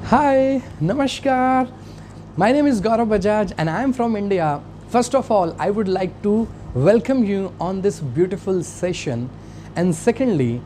Hi, Namaskar. My name is Gaurav Bajaj and I am from India. First of all, I would like to welcome you on this beautiful session. And secondly,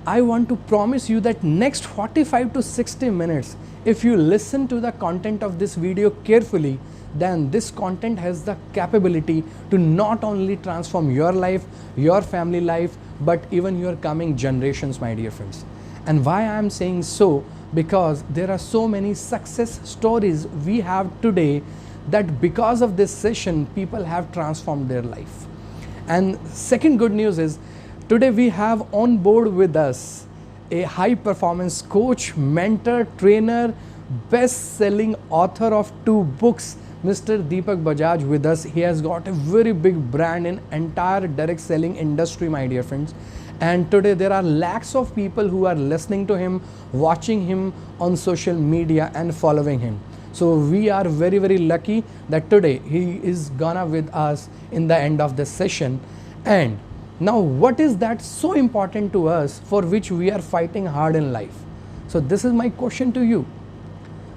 I want to promise you that next 45 to 60 minutes, if you listen to the content of this video carefully, then this content has the capability to not only transform your life, your family life, but even your coming generations, my dear friends. And why I am saying so? Because there are so many success stories we have today that because of this session, people have transformed their life. And second good news is today we have on board with us a high performance coach, mentor, trainer, best selling author of 2 books, Mr. Deepak Bajaj with us. He has got a very big brand in entire direct selling industry, my dear friends. And today there are lakhs of people who are listening to him, watching him on social media and following him. So we are very, very lucky that today he is gonna with us in the end of this session. And now what is that so important to us for which we are fighting hard in life? So this is my question to you.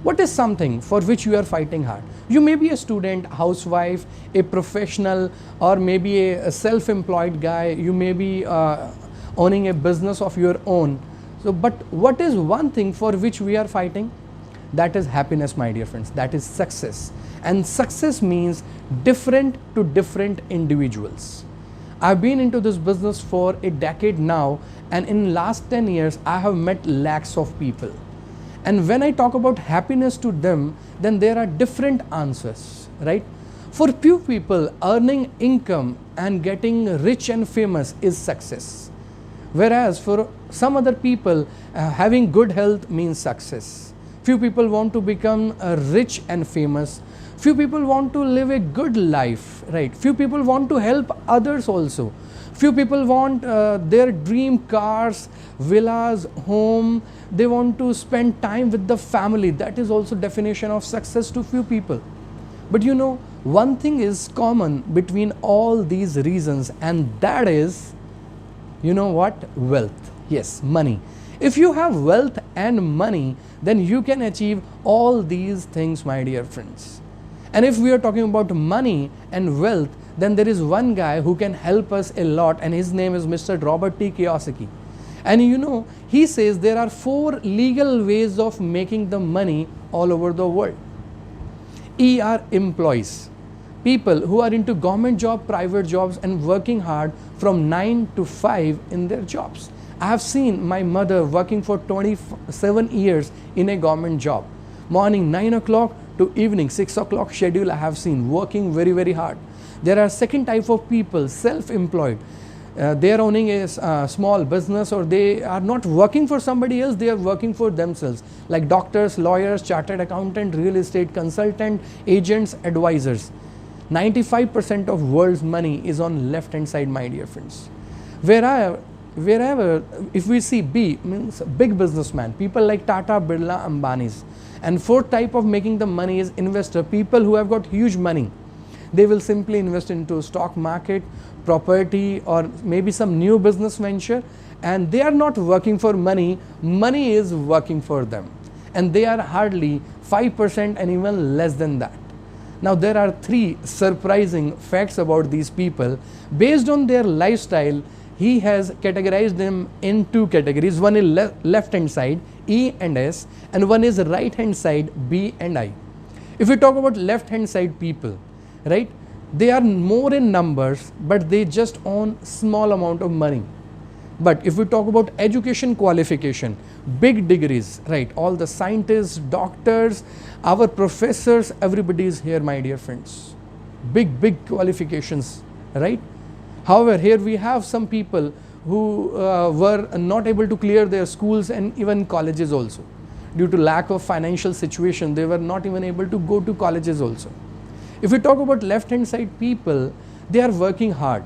What is something for which you are fighting hard? You may be a student, housewife, a professional, or maybe a self-employed guy. You may be owning a business of your own. So, but what is one thing for which we are fighting? That is happiness, my dear friends. That is success. And success means different to different individuals. I've been into this business for a decade now, and in last 10 years, I have met lakhs of people. And when I talk about happiness to them, then there are different answers, right? For few people, earning income and getting rich and famous is success. Whereas for some other people, having good health means success. Few people want to become rich and famous. Few people want to live a good life, right? Few people want to help others also. Few people want their dream cars, villas, home. They want to spend time with the family. That is also definition of success to few people. But you know, one thing is common between all these reasons, and that is, you know what? Wealth. Yes, money. If you have wealth and money, then you can achieve all these things, my dear friends. And if we are talking about money and wealth, then there is one guy who can help us a lot, and his name is Mr. Robert T. Kiyosaki. And you know, he says there are 4 legal ways of making the money all over the world. E are employees. People who are into government job, private jobs, and working hard from 9 to 5 in their jobs. I have seen my mother working for 27 years in a government job. Morning 9 o'clock to evening 6 o'clock schedule I have seen, working very, very hard. There are second type of people, self-employed. They are owning a small business, or they are not working for somebody else, they are working for themselves, like doctors, lawyers, chartered accountant, real estate consultant, agents, advisors. 95% of world's money is on left hand side, my dear friends. Wherever, if we see B means big businessman, people like Tata, Birla, Ambanis. And fourth type of making the money is investor, people who have got huge money. They will simply invest into stock market, property, or maybe some new business venture, and they are not working for money, money is working for them. And they are hardly 5% and even less than that. Now there are 3 surprising facts about these people. Based on their lifestyle, he has categorized them in 2 categories. One is left hand side, E and S, and one is right hand side, B and I. If we talk about left hand side people, right, they are more in numbers, but they just own small amount of money. But if we talk about education qualification, big degrees, right, all the scientists, doctors, our professors, everybody is here, my dear friends. Big qualifications, right? However, here we have some people who were not able to clear their schools and even colleges also. Due to lack of financial situation, they were not even able to go to colleges also. If we talk about left hand side people, they are working hard.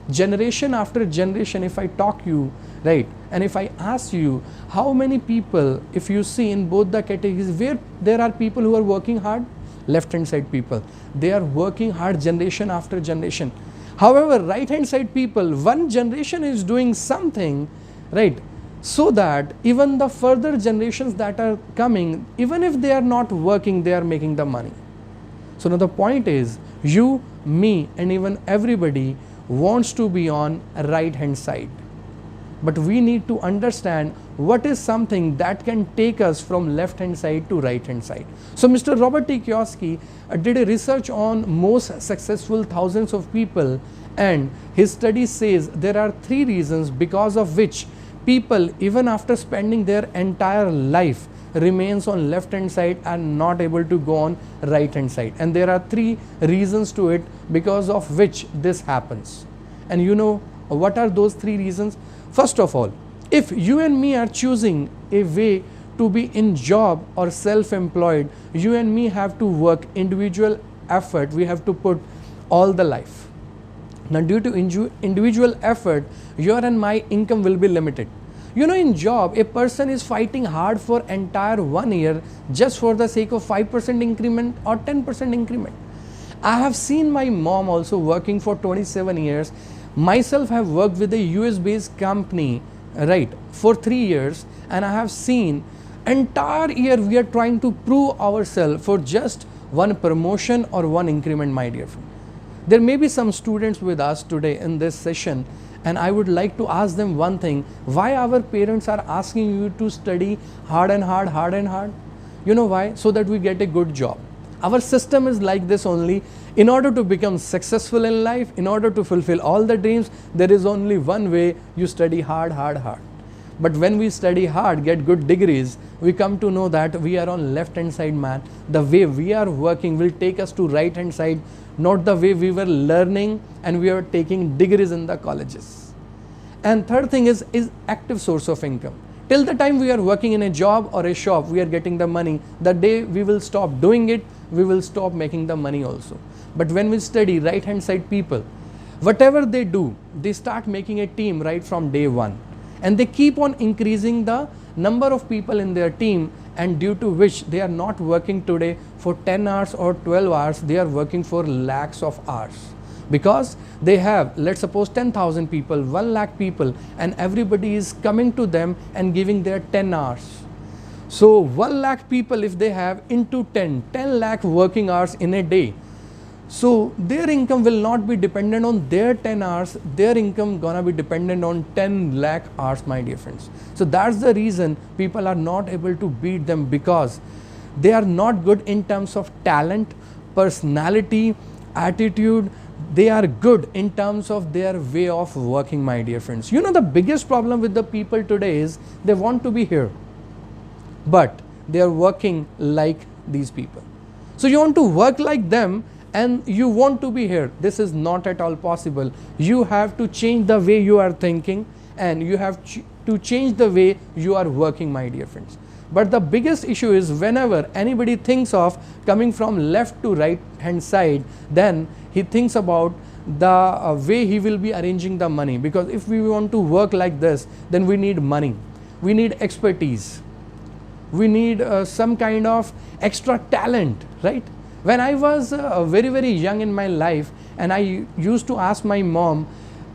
Generation after generation, if I talk you, right, and if I ask you how many people, if you see in both the categories, where there are people who are working hard, left hand side people, they are working hard generation after generation. However, right hand side people, one generation is doing something, right, so that even the further generations that are coming, even if they are not working, they are making the money. So now the point is, you, me, and even everybody wants to be on right hand side. But we need to understand what is something that can take us from left hand side to right hand side. So Mr. Robert T. Kiyosaki did a research on most successful thousands of people, and his study says there are 3 reasons because of which people, even after spending their entire life, remains on left hand side and not able to go on right hand side. And there are 3 reasons to it because of which this happens. And you know what are those 3 reasons? First of all, if you and me are choosing a way to be in job or self-employed, you and me have to work individual effort. We have to put all the life. Now due to individual effort, your and my income will be limited. You know, in job, a person is fighting hard for entire 1 year just for the sake of 5% increment or 10% increment. I have seen my mom also working for 27 years. Myself have worked with a US based company, right, for 3 years, and I have seen entire year we are trying to prove ourselves for just one promotion or one increment, my dear friend. There may be some students with us today in this session, and I would like to ask them one thing: why our parents are asking you to study hard and hard, hard and hard? You know why? So that we get a good job. Our system is like this only. In order to become successful in life, in order to fulfill all the dreams, there is only one way: you study hard, hard, hard. But when we study hard, get good degrees, we come to know that we are on left hand side, man. The way we are working will take us to right hand side, not the way we were learning and we are taking degrees in the colleges. And third thing is active source of income. Till the time we are working in a job or a shop, we are getting the money. The day we will stop doing it, we will stop making the money also. But when we study right hand side people, whatever they do, they start making a team right from day one. And they keep on increasing the number of people in their team, and due to which they are not working today for 10 hours or 12 hours, they are working for lakhs of hours. Because they have, let's suppose 10,000 people, 1 lakh people, and everybody is coming to them and giving their 10 hours. So 1 lakh people, if they have into 10 lakh working hours in a day, so their income will not be dependent on their 10 hours, their income gonna be dependent on 10 lakh hours, my dear friends. So that's the reason people are not able to beat them, because they are not good in terms of talent, personality, attitude. They are good in terms of their way of working, my dear friends. You know, the biggest problem with the people today is they want to be here, but they are working like these people. So you want to work like them and you want to be here. This is not at all possible. You have to change the way you are thinking, and you have to change the way you are working, my dear friends. But the biggest issue is whenever anybody thinks of coming from left to right hand side, then he thinks about the way he will be arranging the money. Because if we want to work like this, then we need money, we need expertise, we need some kind of extra talent, right? When I was very young in my life, and I used to ask my mom,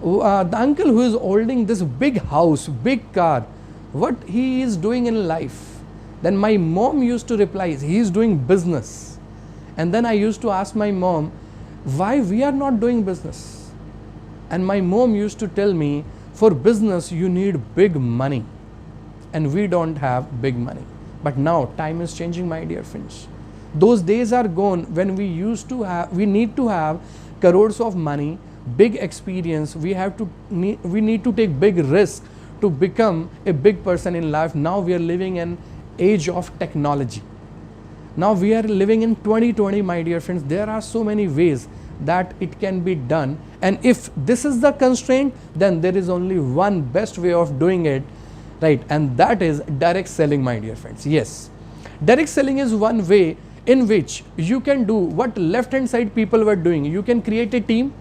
the uncle who is holding this big house, big car, what he is doing in life? Then my mom used to reply, he is doing business. And then I used to ask my mom, why we are not doing business? And my mom used to tell me, for business you need big money, and we don't have big money. But now time is changing, my dear friends. Those days are gone when we need to have crores of money, big experience. We need to take big risk to become a big person in life. Now we are living in age of technology. Now we are living in 2020, my dear friends. There are so many ways that it can be done, and if this is the constraint, then there is only one best way of doing it, right? And that is direct selling, my dear friends. Yes, direct selling is one way in which you can do what left hand side people were doing. You can create a team,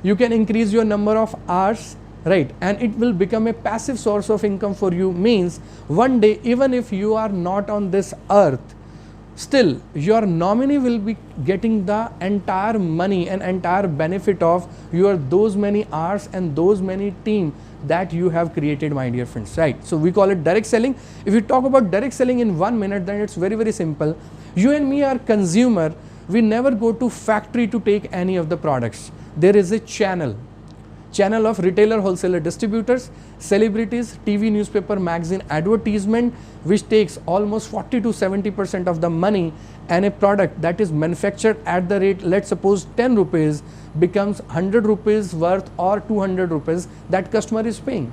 you can increase your number of hours, right? And it will become a passive source of income for you. Means one day, even if you are not on this earth still your nominee will be getting the entire money and entire benefit of your those many hours and those many team that you have created, my dear friends, right? So we call it direct selling. If you talk about direct selling in 1 minute, then it's very, very simple. You and me are consumer. We never go to factory to take any of the products. There is a channel of retailer, wholesaler, distributors, celebrities, TV, newspaper, magazine, advertisement, which takes almost 40 to 70% of the money, and a product that is manufactured at the rate, let's suppose 10 rupees becomes 100 rupees worth or 200 rupees that customer is paying.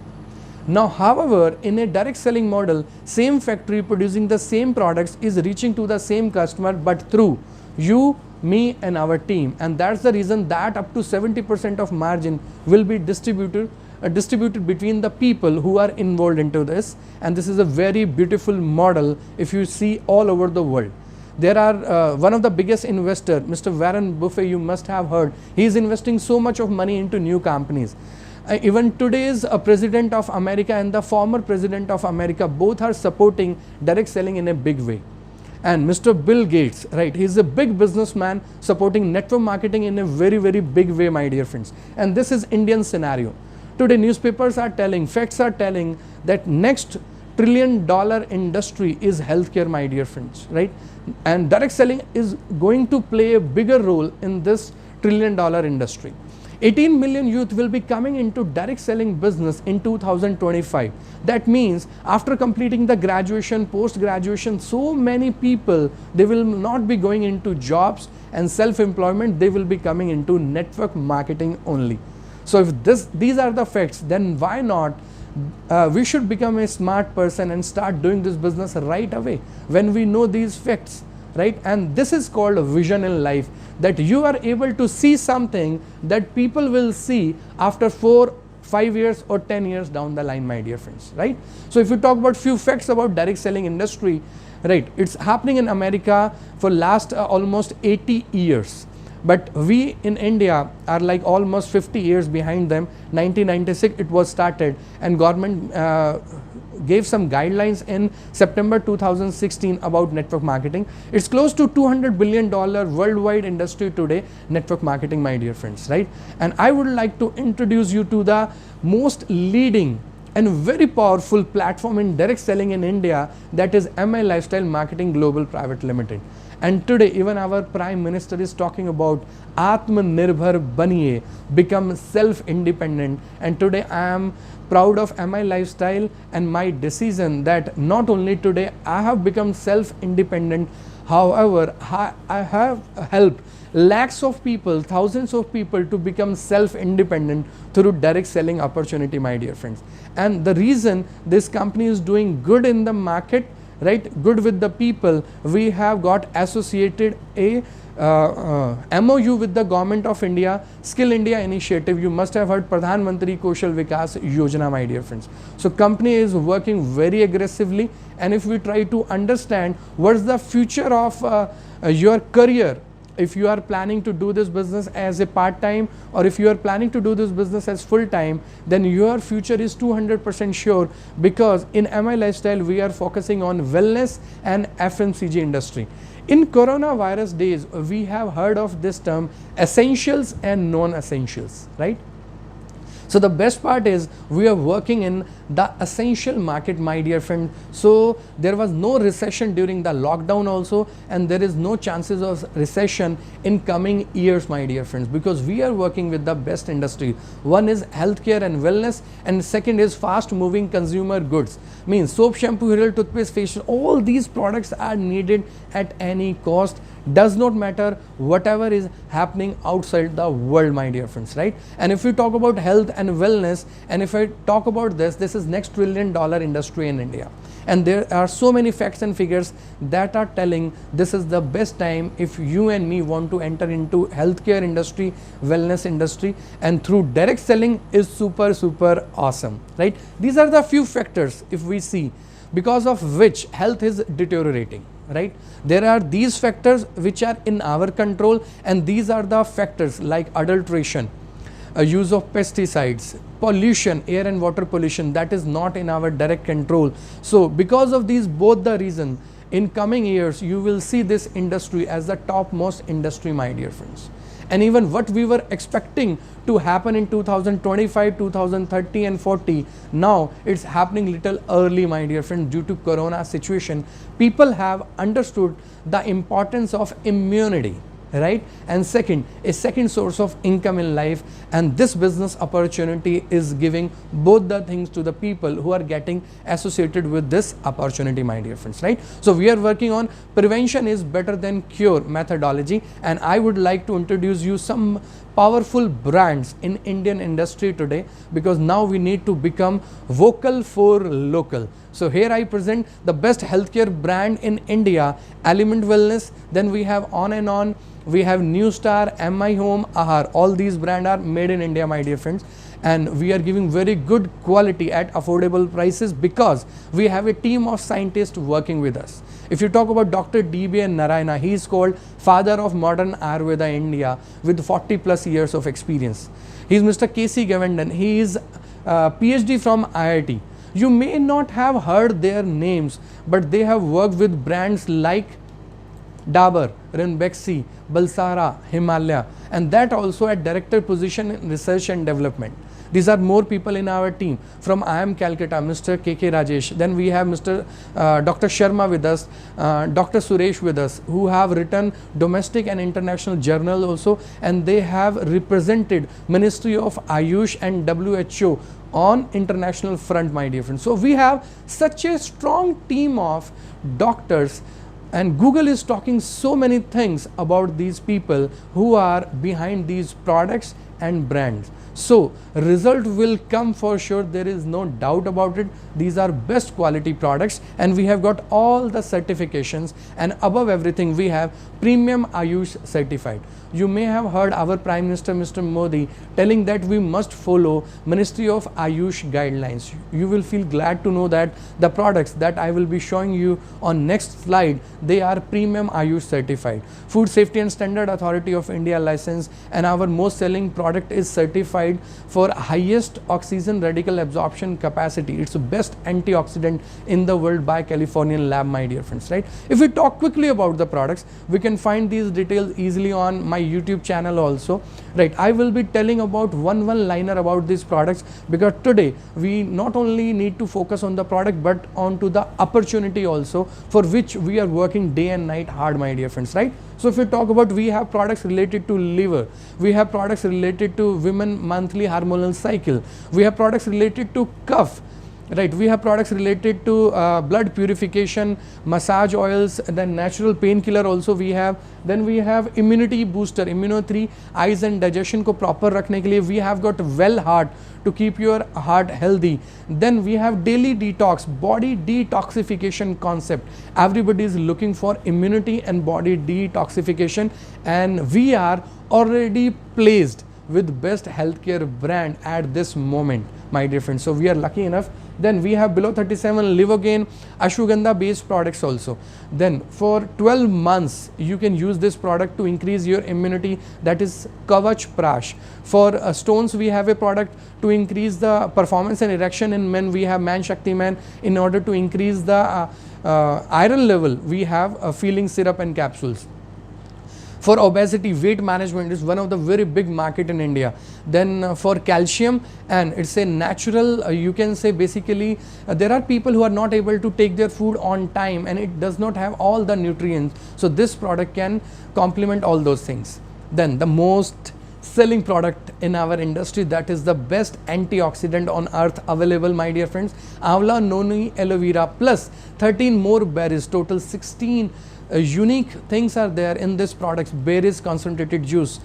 Now, however, in a direct selling model, same factory producing the same products is reaching to the same customer, but through you, me and our team, and that's the reason that up to 70% of margin will be distributed between the people who are involved into this. And this is a very beautiful model if you see all over the world. There are one of the biggest investor, Mr. Warren Buffett, you must have heard. He is investing so much of money into new companies. Even today's president of America and the former president of America, both are supporting direct selling in a big way. And Mr. Bill Gates, right, he's a big businessman supporting network marketing in a very, very big way, my dear friends. And this is Indian scenario. Today newspapers are telling, facts are telling that next $1 trillion industry is healthcare, my dear friends, right? And direct selling is going to play a bigger role in this $1 trillion industry. 18 million youth will be coming into direct selling business in 2025. That means after completing the graduation, post-graduation, so many people, they will not be going into jobs and self-employment, they will be coming into network marketing only. So if these are the facts, then why not we should become a smart person and start doing this business right away when we know these facts, right? And this is called a vision in life, that you are able to see something that people will see after 4, 5 years or 10 years down the line, my dear friends, right? So if you talk about few facts about direct selling industry, right, it's happening in America for last almost 80 years. But we in India are like almost 50 years behind them. 1996 it was started, and government gave some guidelines in September 2016 about network marketing. It's close to $200 billion worldwide industry today, network marketing, my dear friends, right? And I would like to introduce you to the most leading and very powerful platform in direct selling in India, that is MI Lifestyle Marketing Global Private Limited. And today even our Prime Minister is talking about Atmanirbhar Baniye, become self-independent. And today I am proud of MI Lifestyle and my decision that not only today I have become self-independent, however I have helped lakhs of people, thousands of people to become self-independent through direct selling opportunity, my dear friends. And the reason this company is doing good in the market, right, good with the people, we have got associated a MOU with the Government of India, Skill India initiative. You must have heard Pradhan Mantri Kaushal Vikas Yojana, my dear friends. So company is working very aggressively, and if we try to understand what's the future of your career, if you are planning to do this business as a part-time, or if you are planning to do this business as full-time, then your future is 200% sure, because in MI Lifestyle we are focusing on wellness and FMCG industry. In coronavirus days, we have heard of this term essentials and non-essentials, right? So the best part is we are working in the essential market, my dear friend. So there was no recession during the lockdown also, and there is no chances of recession in coming years, my dear friends, because we are working with the best industry. One is healthcare and wellness, and second is fast moving consumer goods. Means soap, shampoo, hair oil, toothpaste, facial, all these products are needed at any cost. Does not matter whatever is happening outside the world, my dear friends, right? And if we talk about health and wellness, and if I talk about this is next $1 trillion industry in India. And there are so many facts and figures that are telling this is the best time if you and me want to enter into healthcare industry, wellness industry, and through direct selling is super awesome, right? These are the few factors if we see because of which health is deteriorating, right? There are these factors which are in our control, and these are the factors like adulteration, use of pesticides, pollution, air and water pollution, that is not in our direct control. So because of these both the reason, in coming years you will see this industry as the topmost industry, my dear friends. And even what we were expecting to happen in 2025, 2030 and 40, now it's happening little early, my dear friend, due to corona situation. People have understood the importance of immunity, right? And second, a second source of income in life, and this business opportunity is giving both the things to the people who are getting associated with this opportunity, my dear friends, right? So we are working on prevention is better than cure methodology, and I would like to introduce you some powerful brands in Indian industry today, because now we need to become vocal for local. So here I present the best healthcare brand in India, Element Wellness. Then we have On and On, we have New Star, MI Home, Ahar. All these brands are made in India, my dear friends, and we are giving very good quality at affordable prices because we have a team of scientists working with us. If you talk about Dr. D.B.N. Narayana, he is called father of modern Ayurveda India with 40 plus years of experience. He is Mr. K.C. Govindon. He is PhD from IIT. You may not have heard their names, but they have worked with brands like Dabur, Ranbaxy, Balsara, Himalaya, and that also at director position in research and development. These are more people in our team. From IIM Calcutta, Mr. K.K. Rajesh. Then we have Mr. Dr. Sharma with us, Dr. Suresh with us, who have written domestic and international journal also, and they have represented Ministry of Ayush and WHO on international front, my dear friends. So we have such a strong team of doctors, and Google is talking so many things about these people who are behind these products and brands. So result will come for sure, there is no doubt about it. These are best quality products, and we have got all the certifications, and above everything we have premium Ayush certified. You may have heard our Prime Minister Mr. Modi telling that we must follow Ministry of Ayush guidelines. You will feel glad to know that the products that I will be showing you on next slide, they are premium Ayush certified. Food Safety and Standard Authority of India license, and our most selling product is certified for highest oxygen radical absorption capacity. It's the best antioxidant in the world by Californian lab, my dear friends, right? If we talk quickly about the products, we can find these details easily on my YouTube channel also, right? I will be telling about one liner about these products, because today we not only need to focus on the product but onto the opportunity also, for which we are working day and night hard, my dear friends, right? So if we talk about, we have products related to liver, we have products related to women monthly hormonal cycle, we have products related to cough, right? We have products related to blood purification, massage oils, and then natural painkiller also we have. Then we have immunity booster, Immuno 3, eyes and digestion ko proper rakhne ke liye. We have got Well Heart to keep your heart healthy. Then we have daily detox, body detoxification concept. Everybody is looking for immunity and body detoxification, and we are already placed with best healthcare brand at this moment, my dear friends. So we are lucky enough. Then we have below 37 Livogain, Ashwagandha based products also. Then for 12 months you can use this product to increase your immunity, that is Kavach Prash. For stones we have a product to increase the performance and erection in men. We have Man Shakti Man. In order to increase the iron level, we have a feeling syrup and capsules. For obesity, weight management is one of the very big market in India. Then for calcium, and it's a natural, you can say basically, there are people who are not able to take their food on time and it does not have all the nutrients. So this product can complement all those things. Then the most selling product in our industry, that is the best antioxidant on earth available, my dear friends, Amla Noni Aloe Vera plus 13 more berries, total 16 unique things are there in this product. Berries concentrated juice,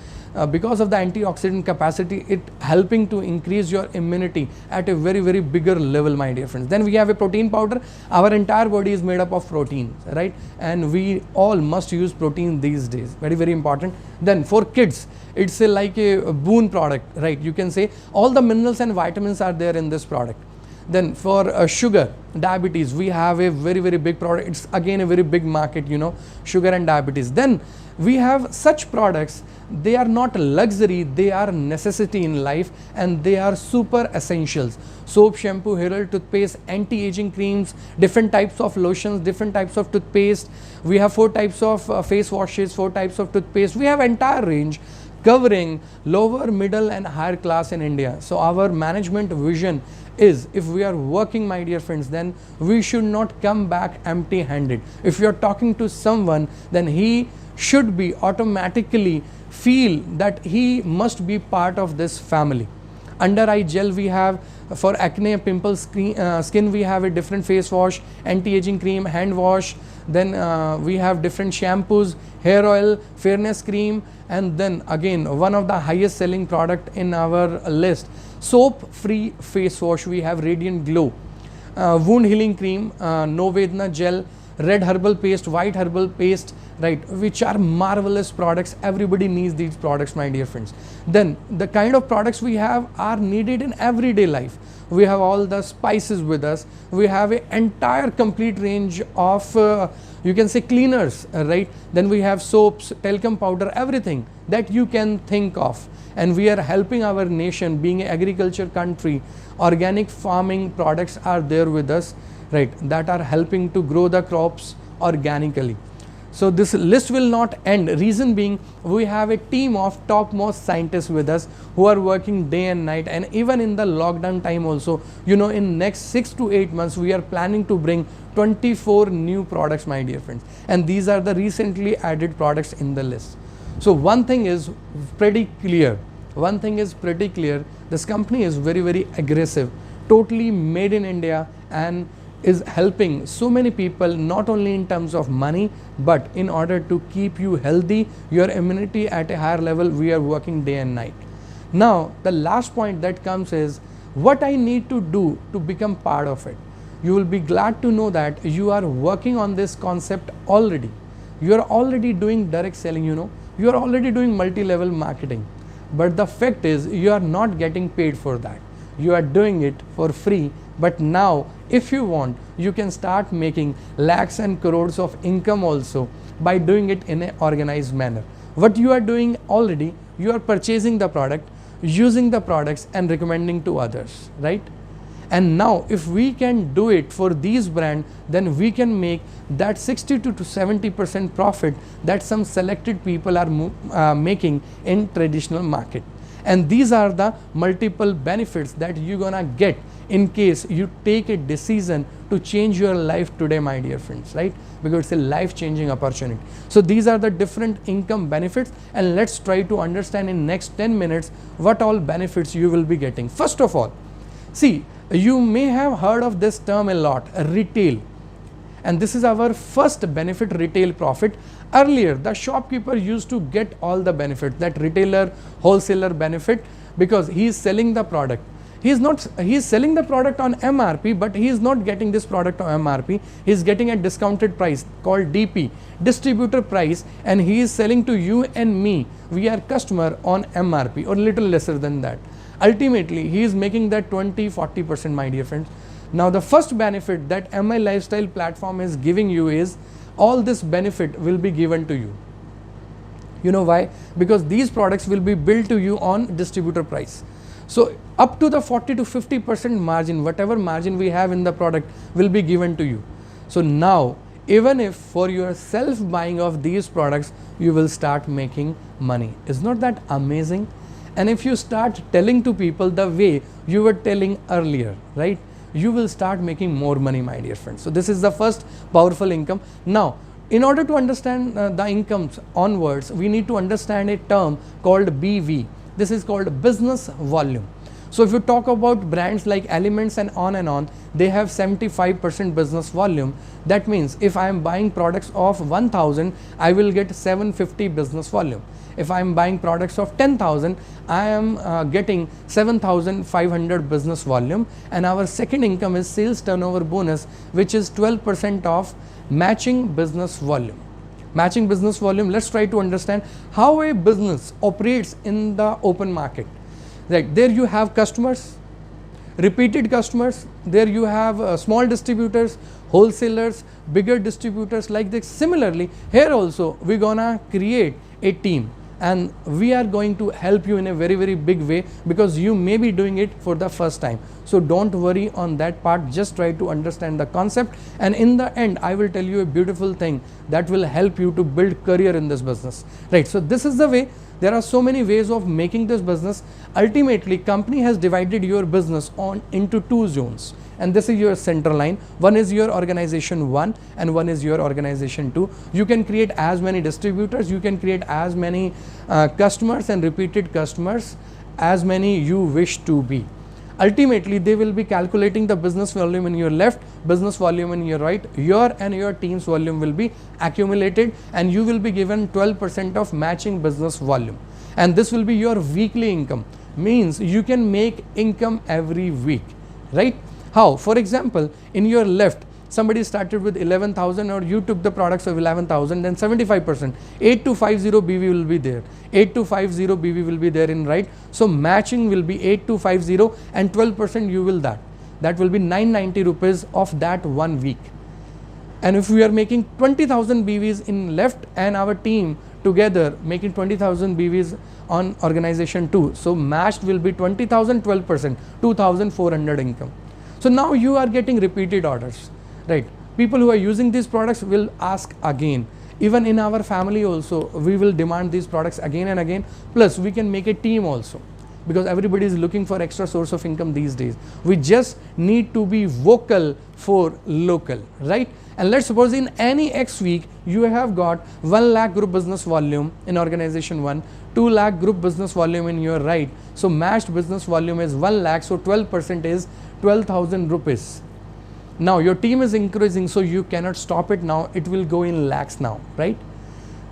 because of the antioxidant capacity, it helping to increase your immunity at a very bigger level, my dear friends. Then we have a protein powder. Our entire body is made up of protein, right? And we all must use protein these days, very important. Then for kids, it's like a boon product, right? You can say all the minerals and vitamins are there in this product. Then for sugar, diabetes, we have a very big product. It's again a very big market, you know, sugar and diabetes. Then we have such products, they are not luxury, they are necessity in life, and they are super essentials. Soap, shampoo, hair oil, toothpaste, anti-aging creams, different types of lotions, different types of toothpaste. We have 4 types of face washes, 4 types of toothpaste. We have entire range covering lower, middle and higher class in India. So our management vision is, if we are working, my dear friends, then we should not come back empty handed. If you are talking to someone, then he should be automatically feel that he must be part of this family. Under eye gel we have, for acne, pimples, skin we have a different face wash, anti-aging cream, hand wash. Then we have different shampoos, hair oil, fairness cream, and then again one of the highest selling product in our list, soap free face wash. We have Radiant Glow, wound healing cream, Novedna gel, red herbal paste, white herbal paste, right, which are marvelous products. Everybody needs these products, my dear friends. Then the kind of products we have are needed in everyday life. We have all the spices with us. We have an entire complete range of you can say cleaners, right? Then we have soaps, talcum powder, everything that you can think of. And we are helping our nation, being an agriculture country. Organic farming products are there with us, right, that are helping to grow the crops organically. So this list will not end. Reason being, we have a team of topmost scientists with us who are working day and night, and even in the lockdown time also, you know, in next 6 to 8 months we are planning to bring 24 new products, my dear friends, and these are the recently added products in the list. So one thing is pretty clear, this company is very aggressive, totally made in India, and is helping so many people, not only in terms of money, but in order to keep you healthy, your immunity at a higher level. We are working day and night. Now the last point that comes is what I need to do to become part of it. You will be glad to know that you are working on this concept already. You are already doing direct selling, you know, you are already doing multi-level marketing, but the fact is you are not getting paid for that. You are doing it for free. But now if you want, you can start making lakhs and crores of income also by doing it in an organized manner. What you are doing already, you are purchasing the product, using the products and recommending to others, right? And now if we can do it for these brands, then we can make that 60 to 70% profit that some selected people are making in traditional market. And these are the multiple benefits that you're gonna get in case you take a decision to change your life today, my dear friends, right? Because it's a life-changing opportunity. So these are the different income benefits, and let's try to understand in next 10 minutes what all benefits you will be getting. First of all, see, you may have heard of this term a lot, retail. And this is our first benefit, retail profit. Earlier, the shopkeeper used to get all the benefits, that retailer, wholesaler benefit, because he is selling the product. He is selling the product on MRP, but he is not getting this product on MRP. He is getting a discounted price called DP, distributor price, and he is selling to you and me, we are customer, on MRP or little lesser than that. Ultimately, he is making that 20-40%, my dear friends. Now the first benefit that MI Lifestyle platform is giving you is all this benefit will be given to you. You know why? Because these products will be billed to you on distributor price. So up to the 40 to 50% margin, whatever margin we have in the product, will be given to you. So now, even if for your self buying of these products, you will start making money. Is not that amazing? And if you start telling to people the way you were telling earlier, right, you will start making more money, my dear friends. So this is the first powerful income. Now, in order to understand the incomes onwards, we need to understand a term called BV. This is called business volume. So if you talk about brands like Elements and on, they have 75% business volume. That means if I am buying products of 1000, I will get 750 business volume. If I am buying products of 10,000, I am getting 7,500 business volume. And our second income is sales turnover bonus, which is 12% of matching business volume. Matching business volume, let's try to understand how a business operates in the open market. Right, there you have customers, repeated customers, there you have small distributors, wholesalers, bigger distributors like this. Similarly, here also we're gonna create a team, and we are going to help you in a very, very big way, because you may be doing it for the first time. So don't worry on that part, just try to understand the concept, and in the end I will tell you a beautiful thing that will help you to build career in this business, right? So this is the way. There are so many ways of making this business. Ultimately, company has divided your business into two zones, and this is your center line. One is your organization 1 and one is your organization 2. You can create as many distributors, you can create as many customers and repeated customers, as many you wish to be. Ultimately, they will be calculating the business volume in your left, business volume in your right. Your and your team's volume will be accumulated, and you will be given 12% of matching business volume. And this will be your weekly income. Means you can make income every week, right? How? For example, in your left, somebody started with 11,000, or you took the products of 11,000, then 75%, 8250 BV will be there. 8250 BV will be there in right. So matching will be 8250, and 12% you will that will be 990 rupees of that 1 week. And if we are making 20,000 BVs in left, and our team together making 20,000 BVs on organization 2, so matched will be 20,000, 12%, 2,400 income. So now you are getting repeated orders, right? People who are using these products will ask again. Even in our family also, we will demand these products again and again. Plus we can make a team also, because everybody is looking for extra source of income these days. We just need to be vocal for local, right? And let's suppose in any X week you have got 1 lakh group business volume in organization 1, 2 lakh group business volume in your right. So matched business volume is 1 lakh, so 12% is 12,000 rupees. Now your team is increasing, so you cannot stop it now, it will go in lakhs now, right?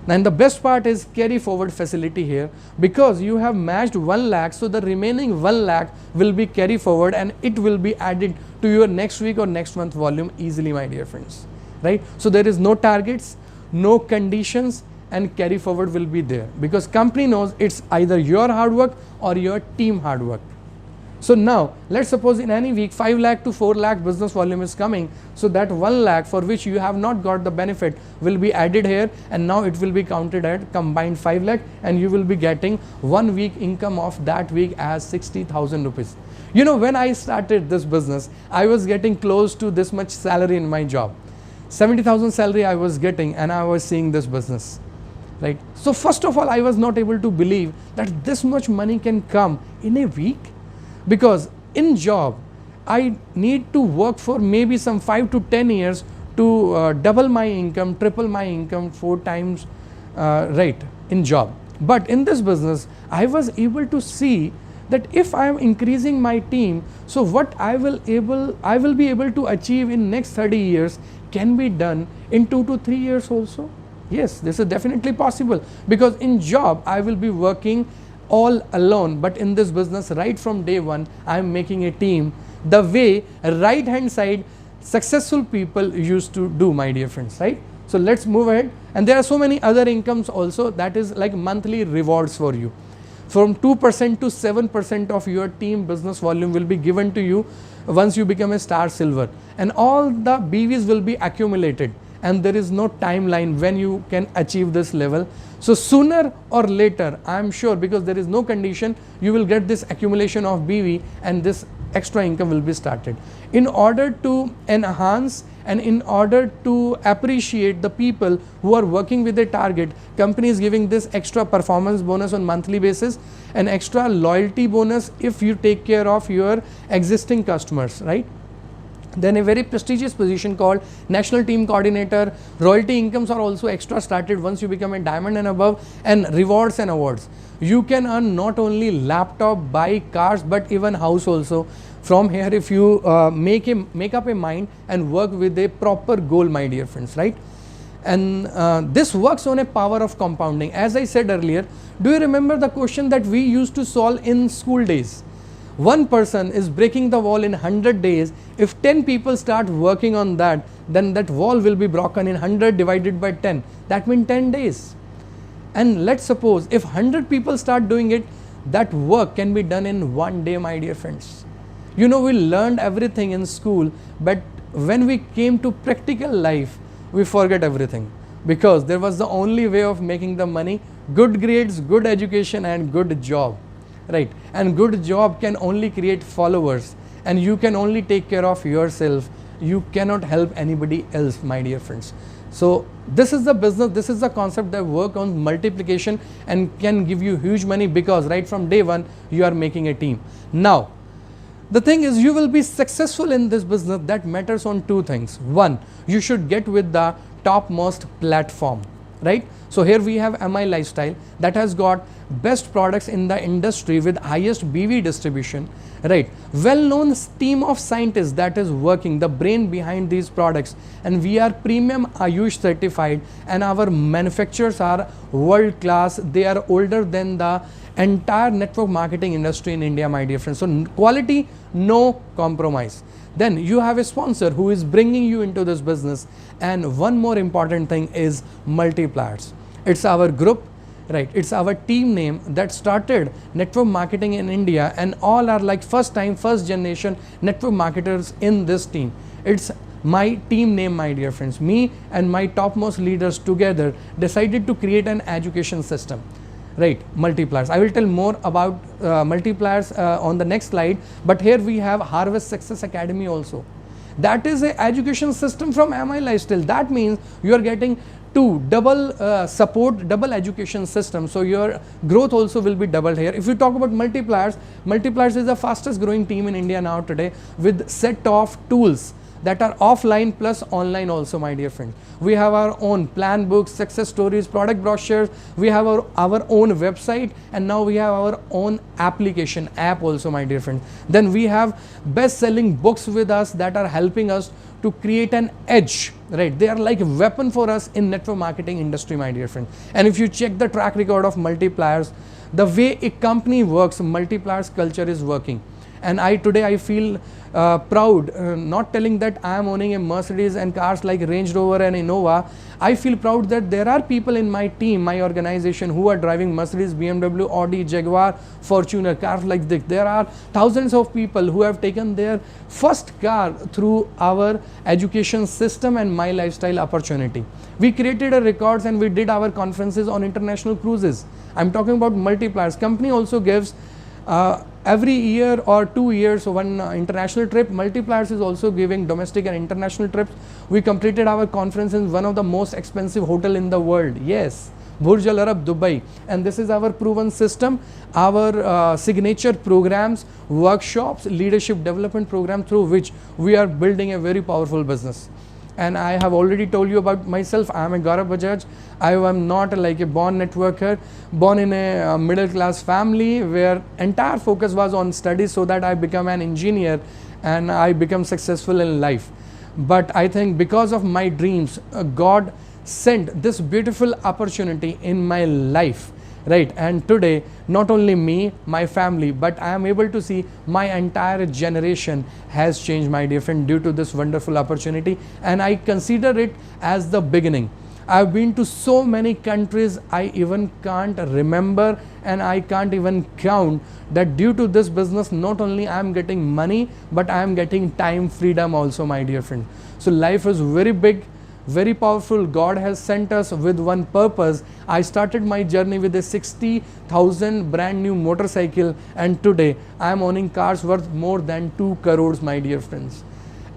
And the best part is carry forward facility here, because you have matched 1 lakh, so the remaining 1 lakh will be carry forward, and it will be added to your next week or next month volume easily, my dear friends, right? So there is no targets, no conditions, and carry forward will be there, because company knows it's either your hard work or your team hard work. So now let's suppose in any week 5 lakh to 4 lakh business volume is coming, so that 1 lakh for which you have not got the benefit will be added here, and now it will be counted at combined 5 lakh, and you will be getting 1 week income of that week as 60,000 rupees. You know, when I started this business, I was getting close to this much salary in my job. 70,000 salary I was getting, and I was seeing this business, right? So first of all, I was not able to believe that this much money can come in a week. Because in job, I need to work for maybe some 5 to 10 years to double my income, triple my income 4 times, right, in job. But in this business, I was able to see that if I am increasing my team, so what I will be able to achieve in next 30 years can be done in 2 to 3 years also. Yes, this is definitely possible, because in job, I will be working all alone, but in this business right from day one I am making a team, the way right hand side successful people used to do, my dear friends, right? So let's move ahead. And there are so many other incomes also, that is like monthly rewards for you. From 2% to 7% of your team business volume will be given to you once you become a star silver, and all the BVs will be accumulated, and there is no timeline when you can achieve this level. So sooner or later, I am sure, because there is no condition, you will get this accumulation of BV, and this extra income will be started. In order to enhance and in order to appreciate the people who are working with a target, company is giving this extra performance bonus on monthly basis, an extra loyalty bonus if you take care of your existing customers, right? Then a very prestigious position called National Team Coordinator. Royalty incomes are also extra started once you become a diamond and above, and rewards and awards. You can earn not only laptop, bike, cars, but even house also from here if you make up a mind and work with a proper goal, my dear friends, right? And this works on a power of compounding. As I said earlier, do you remember the question that we used to solve in school days? One person is breaking the wall in 100 days. If 10 people start working on that, then that wall will be broken in 100 divided by 10. That means 10 days. And let's suppose if 100 people start doing it, that work can be done in 1 day, my dear friends. You know, we learned everything in school, but when we came to practical life, we forget everything, because there was the only way of making the money: good grades, good education, and good job, right? And good job can only create followers, and you can only take care of yourself. You cannot help anybody else, my dear friends. So this is the business, this is the concept that work on multiplication and can give you huge money, because right from day one you are making a team. Now the thing is, you will be successful in this business. That matters on two things. One, you should get with the topmost platform, right? So here we have MI Lifestyle that has got best products in the industry with highest BV distribution, right? Well-known team of scientists that is working the brain behind these products, and we are premium Ayush certified, and our manufacturers are world class. They are older than the entire network marketing industry in India, my dear friends. So quality, no compromise. Then you have a sponsor who is bringing you into this business, and one more important thing is multipliers. It's our group, right? It's our team name that started network marketing in India, and all are like first generation network marketers in this team. It's my team name, my dear friends. Me and my topmost leaders together decided to create an education system, right? Multipliers. I will tell more about multipliers on the next slide, but here we have Harvest Success Academy also. That is a education system from MI Lifestyle. That means you are getting double support, double education system, so your growth also will be doubled here. If you talk about multipliers is the fastest growing team in India now today, with set of tools that are offline plus online also, my dear friends. We have our own plan books, success stories, product brochures. We have our own website, and now we have our own application app also, my dear friends. Then we have best-selling books with us that are helping us to create an edge, right? They are like a weapon for us in network marketing industry, my dear friend. And if you check the track record of multipliers, the way a company works, multipliers culture is working. And today I feel proud, not telling that I am owning a Mercedes and cars like Range Rover and Innova. I feel proud that there are people in my team, my organization, who are driving Mercedes, BMW, Audi, Jaguar, Fortuner, cars like this. There are thousands of people who have taken their first car through our education system and My Lifestyle opportunity. We created a records, and we did our conferences on international cruises. I'm talking about multipliers. Company also gives every year or 2 years one international trip. Multipliers is also giving domestic and international trips. We completed our conference in one of the most expensive hotel in the world. Yes, Burj Al Arab, Dubai. And this is our proven system, our signature programs, workshops, leadership development program through which we are building a very powerful business. And I have already told you about myself. I am a Gaurav Bajaj. I am not like a born networker, born in a middle class family where entire focus was on studies so that I become an engineer and I become successful in life. But I think because of my dreams, God sent this beautiful opportunity in my life, right? And today, not only me, my family, but I am able to see my entire generation has changed, my dear friend, due to this wonderful opportunity. And I consider it as the beginning. I've been to so many countries I even can't remember, and I can't even count, that due to this business not only I am getting money, but I am getting time freedom also, my dear friend. So life is very big, very powerful. God has sent us with one purpose. I started my journey with a 60,000 brand new motorcycle, and today I am owning cars worth more than 2 crores, my dear friends.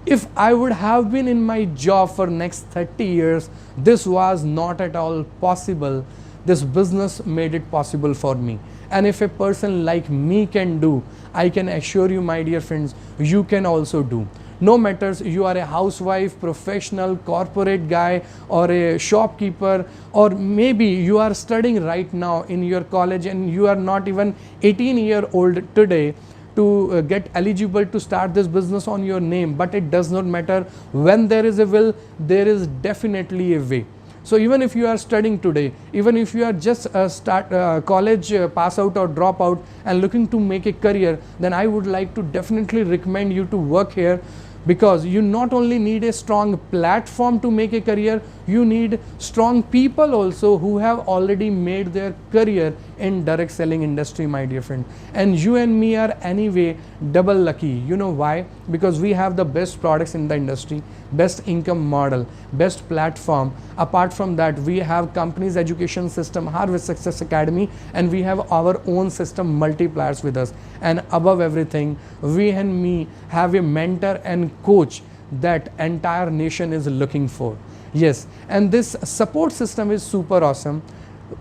If I would have been in my job for next 30 years, this was not at all possible. This business made it possible for me. And if a person like me can do, I can assure you, my dear friends, you can also do. No matters you are a housewife, professional, corporate guy, or a shopkeeper, or maybe you are studying right now in your college and you are not even 18-year-old today to get eligible to start this business on your name. But it does not matter. When there is a will, there is definitely a way. So even if you are studying today, even if you are just college pass out or drop out and looking to make a career, then I would like to definitely recommend you to work here, because you not only need a strong platform to make a career, You need strong people also who have already made their career in direct selling industry, my dear friend. And you and me are anyway double lucky. You know why? Because we have the best products in the industry, best income model, best platform. Apart from that, we have company's education system, Harvest Success Academy, and we have our own system multipliers with us. And above everything, we and me have a mentor and coach that entire nation is looking for. Yes, and this support system is super awesome.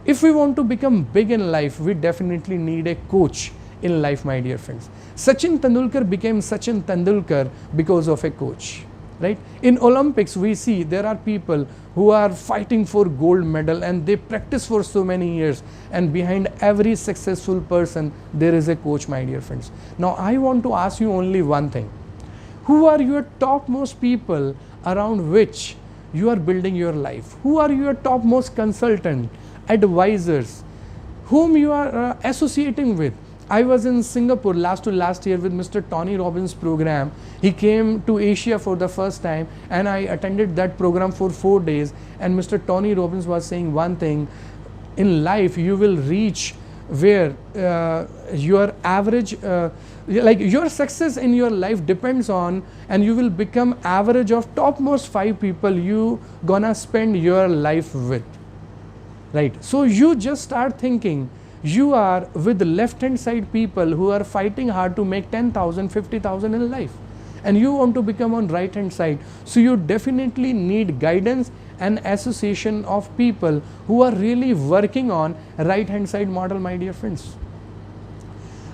If we want to become big in life, we definitely need a coach in life, my dear friends. Sachin Tendulkar became Sachin Tendulkar because of a coach, right? In Olympics, we see there are people who are fighting for gold medal and they practice for so many years, and behind every successful person, there is a coach, my dear friends. Now, I want to ask you only one thing. Who are your topmost people around which you are building your life? Who are your topmost consultant, advisors, whom you are associating with? I was in Singapore last year with Mr. Tony Robbins program. He came to Asia for the first time and I attended that program for 4 days, and Mr. Tony Robbins was saying one thing: in life you will reach where your average like your success in your life depends on, and you will become average of topmost 5 people you gonna spend your life with, right? So you just start thinking you are with the left hand side people who are fighting hard to make 10,000 50,000 in life, and you want to become on right hand side. So you definitely need guidance and association of people who are really working on right hand side model, my dear friends.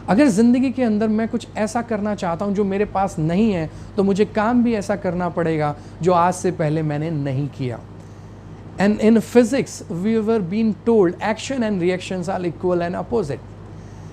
अगर ज़िंदगी के अंदर मैं कुछ ऐसा करना चाहता हूँ जो मेरे पास नहीं है, तो मुझे काम भी ऐसा करना पड़ेगा जो आज से पहले मैंने नहीं किया. And in physics, we were being told action and reactions are equal and opposite.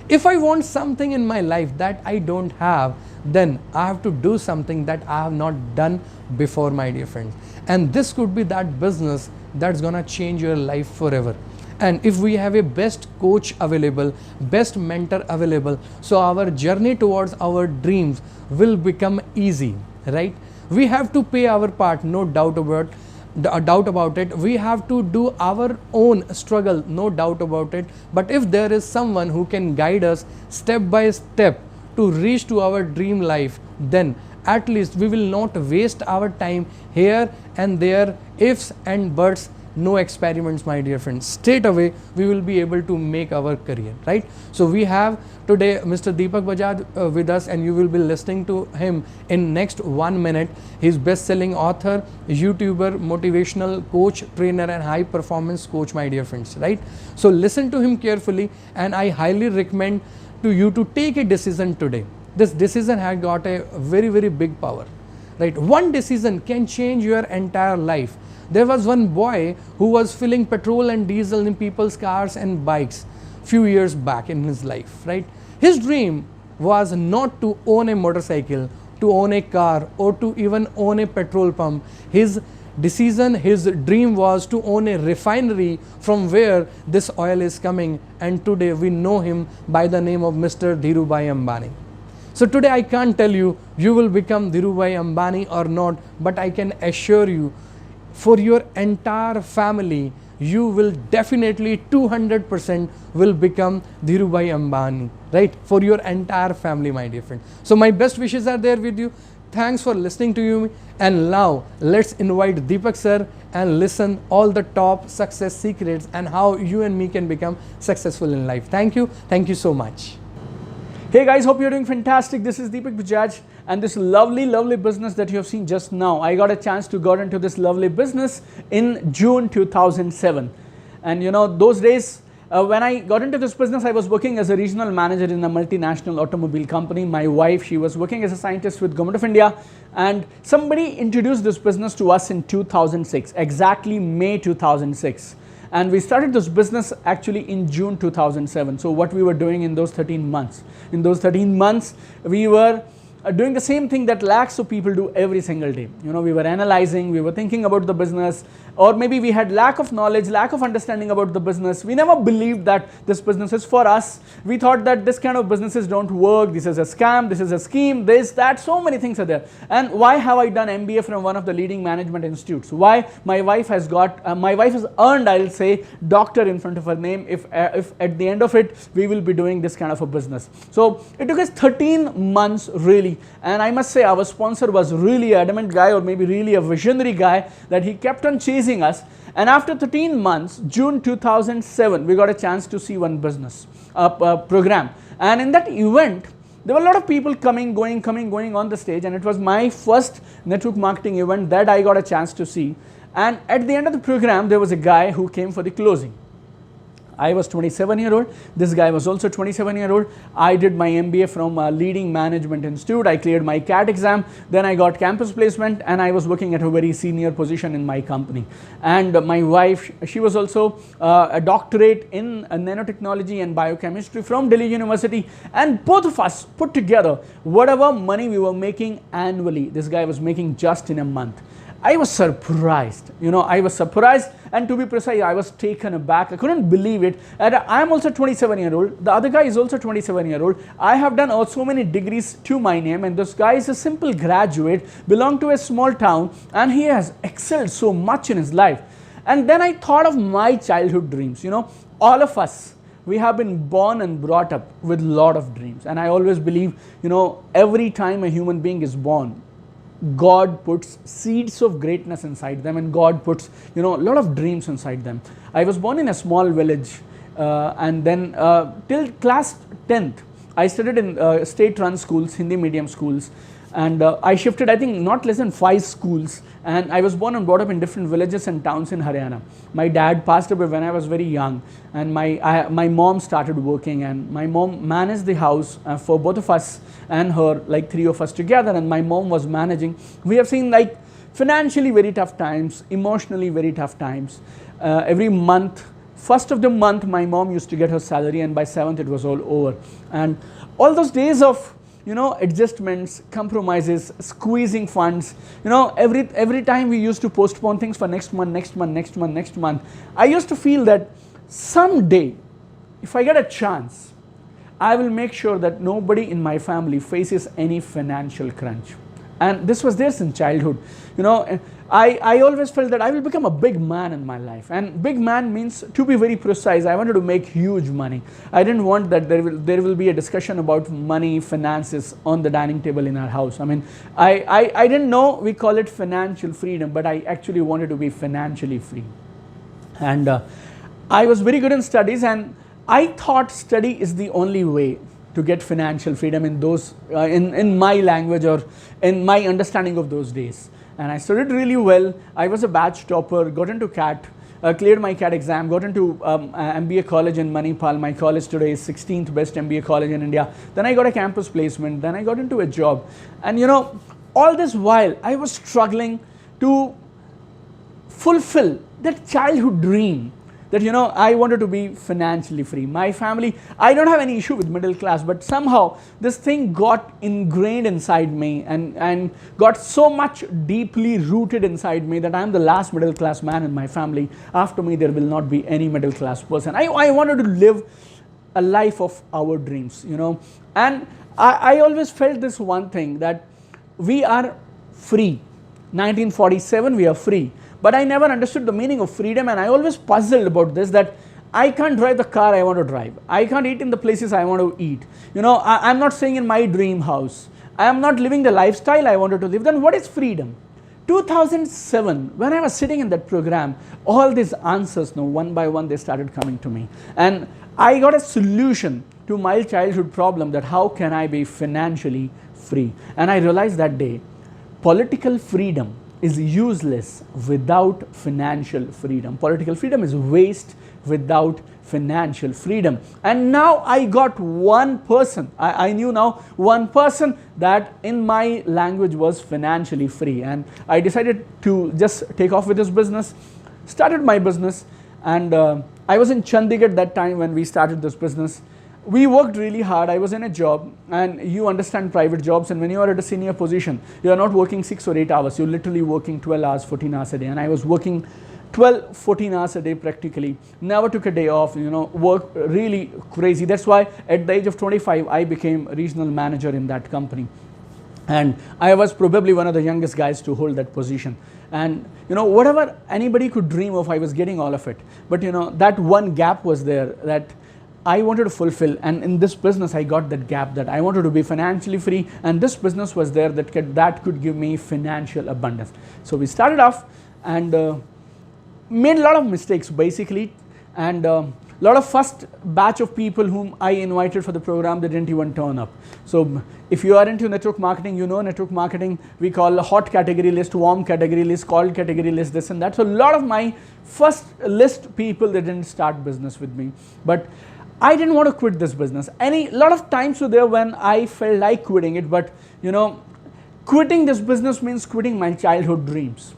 If I want something in my life that I don't have, then I have to do something that I have not done before, my dear friends. And this could be that business that's gonna change your life forever. And if we have a best coach available, best mentor available, so our journey towards our dreams will become easy, right? We have to pay our part, no doubt about it. We have to do our own struggle, no doubt about it. But if there is someone who can guide us step by step to reach to our dream life, then at least we will not waste our time here and there, ifs and buts, no experiments, my dear friends. Straight away we will be able to make our career, right? So we have today Mr. Deepak Bajaj with us, and you will be listening to him in next 1 minute. He's best-selling author, YouTuber, motivational coach, trainer and high performance coach, my dear friends, right? So listen to him carefully, and I highly recommend to you to take a decision today. This decision has got a very, very big power, right? One decision can change your entire life. There was one boy who was filling petrol and diesel in people's cars and bikes few years back in his life, right? His dream was not to own a motorcycle, to own a car, or to even own a petrol pump. His decision, his dream was to own a refinery from where this oil is coming, and today we know him by the name of Mr. Dhirubhai Ambani. So today I can't tell you you will become Dhirubhai Ambani or not, but I can assure you, for your entire family, you will definitely 200% will become Dhirubhai Ambani, right? For your entire family, my dear friend. So my best wishes are there with you. Thanks for listening to you. And now let's invite Deepak sir and listen all the top success secrets and how you and me can become successful in life. Thank you. Thank you so much. Hey guys, hope you're doing fantastic. This is Deepak Bajaj, and this lovely business that you have seen just now. I got a chance to go into this lovely business in June 2007. And you know, those days when I got into this business, I was working as a regional manager in a multinational automobile company. My wife, she was working as a scientist with Government of India, and somebody introduced this business to us in 2006, exactly May 2006. And we started this business actually in June 2007. So what we were doing in those 13 months? In those 13 months, we were doing the same thing that lakhs of people do every single day. You know, we were analyzing, we were thinking about the business, or maybe we had lack of knowledge, lack of understanding about the business. We never believed that this business is for us. We thought that this kind of businesses don't work, this is a scam, this is a scheme, this, that, so many things are there. And why have I done MBA from one of the leading management institutes? Why my wife has earned, I'll say, doctor in front of her name, if at the end of it we will be doing this kind of a business. So it took us 13 months really, and I must say our sponsor was really adamant guy, or maybe really a visionary guy, that he kept on chasing us. And after 13 months, June 2007, we got a chance to see one business program, and in that event there were a lot of people coming going on the stage, and it was my first network marketing event that I got a chance to see. And at the end of the program there was a guy who came for the closing. I was 27-year-old, this guy was also 27-year-old. I did my MBA from a leading management institute. I cleared my CAT exam, then I got campus placement, and I was working at a very senior position in my company. And my wife, she was also a doctorate in nanotechnology and biochemistry from Delhi University, and both of us put together whatever money we were making annually, this guy was making just in a month. I was surprised, I was surprised, and to be precise, I was taken aback. I couldn't believe it. And I'm also 27-year-old. The other guy is also 27-year-old. I have done so many degrees to my name, and this guy is a simple graduate, belonged to a small town, and he has excelled so much in his life. And then I thought of my childhood dreams. All of us, we have been born and brought up with a lot of dreams. And I always believe, every time a human being is born, God puts seeds of greatness inside them, and God puts, a lot of dreams inside them. I was born in a small village, and then till class 10th, I studied in state-run schools, Hindi medium schools, and I shifted, I think, not less than 5 schools, and I was born and brought up in different villages and towns in Haryana. My dad passed away when I was very young, and my mom started working, and my mom managed the house for both of us and her, like 3 of us together, and my mom was managing. We have seen like financially very tough times, emotionally very tough times. Every month, first of the month, my mom used to get her salary, and by 7th it was all over. And all those days of adjustments, compromises, squeezing funds, every time we used to postpone things for next month, I used to feel that someday, if I get a chance, I will make sure that nobody in my family faces any financial crunch. And this was there since childhood. I always felt that I will become a big man in my life. And big man means, to be very precise, I wanted to make huge money. I didn't want that there will be a discussion about money, finances on the dining table in our house. I mean, I didn't know we call it financial freedom, but I actually wanted to be financially free. And I was very good in studies, and I thought study is the only way to get financial freedom in those, in my language or in my understanding of those days. And I studied really well. I was a batch topper, got into CAT, cleared my CAT exam, got into MBA college in Manipal. My college today is 16th best MBA college in India. Then I got a campus placement. Then I got into a job. And all this while I was struggling to fulfill that childhood dream that I wanted to be financially free. My family, I don't have any issue with middle class, but somehow this thing got ingrained inside me and got so much deeply rooted inside me that I am the last middle class man in my family. After me there will not be any middle class person. I wanted to live a life of our dreams, and I always felt this one thing, that we are free. 1947 we are free. But I never understood the meaning of freedom, and I always puzzled about this, that I can't drive the car I want to drive. I can't eat in the places I want to eat. I'm not staying in my dream house. I am not living the lifestyle I wanted to live. Then what is freedom? 2007, when I was sitting in that program, all these answers, one by one, they started coming to me. And I got a solution to my childhood problem, that how can I be financially free? And I realized that day, political freedom is useless without financial freedom. Political freedom is waste without financial freedom. And now I got one person, I knew now one person that in my language was financially free. And I decided to just take off with this business, started my business, and I was in Chandigarh that time when we started this business. We worked really hard. I was in a job, and you understand private jobs, and when you are at a senior position, you are not working 6 or 8 hours, you're literally working 12 hours, 14 hours a day. And I was working 12, 14 hours a day practically, never took a day off, you know, worked really crazy. That's why at the age of 25, I became regional manager in that company. And I was probably one of the youngest guys to hold that position. And you know, whatever anybody could dream of, I was getting all of it. But you know, that one gap was there that I wanted to fulfill, and in this business I got that gap, that I wanted to be financially free, and this business was there that could give me financial abundance. So we started off and made a lot of mistakes basically, and a lot of first batch of people whom I invited for the program, they didn't even turn up. So if you are into network marketing, you know network marketing, we call a hot category list, warm category list, cold category list, this and that. So a lot of my first list people, they didn't start business with me. But I didn't want to quit this business. A lot of times were there when I felt like quitting it, but you know, quitting this business means quitting my childhood dreams.